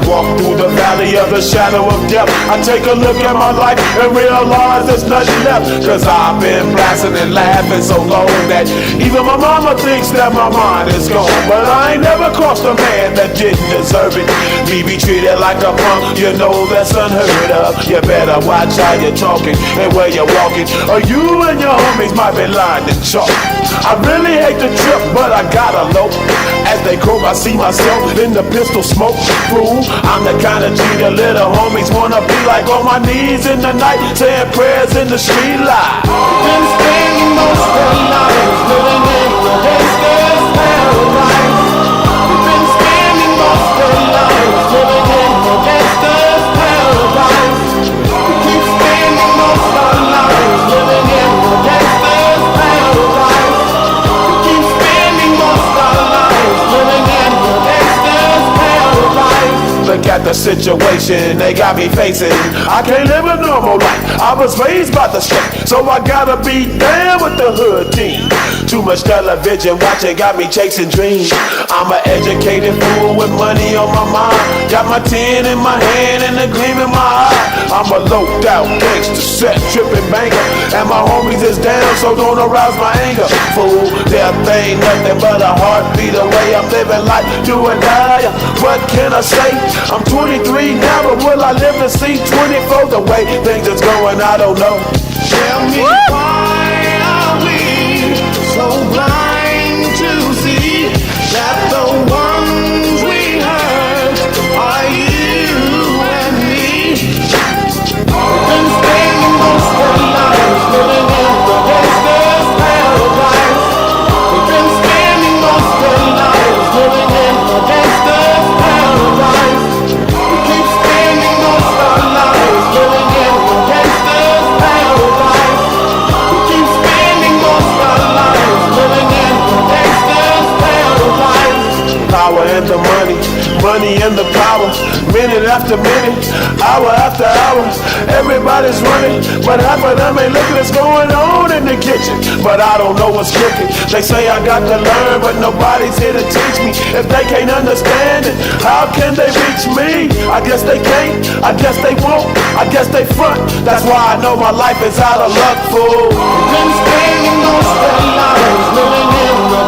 walk through the valley of the shadow of death, I take a look at my life and realize there's nothing left. Cause I've been blasting and laughing so long that even my mama thinks that my mind is gone. But I ain't never crossed a man that didn't deserve it. Me be treated like a punk, you know that's unheard of. You better watch how you're talking and where you're walking, or you and your homies might be lined in chalk. I really hate the trip, but I gotta low. As they croak, I see myself in the pistol smoke. Fool, I'm the kind of G the little homies wanna be like, on my knees in the night, saying prayers in the street light. Been spending most of their lives living in the gangster's paradise. We've been spending most of their lives living in the gangster's paradise. We keep spending most of our lives living in the gangster's paradise. We keep spending most of our lives living in the gangster's paradise. Look at the situation they got me facing. I can't live a normal life. I was raised by the street, so I gotta be down with the hood team. Too much television watching got me chasing dreams. I'm an educated fool with money on my mind. Got my 10 in my hand and a gleam in my eye. I'm a loped out gangster, set tripping banker, and my homies is down, so don't arouse my anger. Fool, death ain't nothing but a heartbeat away. I'm living life, do or die. What can I say? I'm 23 now, but will I live to see 24? The way things is going, I don't know. Tell me why are we so blind to see that the ones we hurt are you and me? We've been spending most of our lives living in the gangster's paradise. We've been spending most of our lives living in the gangster's paradise. We keep spending most of our lives living in the gangster's paradise. We keep spending most of our lives living in the gangster's paradise. Power and the money, money and the power. Minute after minute, hour after hour, everybody's running, but half of them ain't looking what's going on in the kitchen. But I don't know what's cooking. They say I got to learn, but nobody's here to teach me. If they can't understand it, how can they reach me? I guess they can't, I guess they won't, I guess they front. That's why I know my life is out of luck, fool. We've been spending most of our lives living in the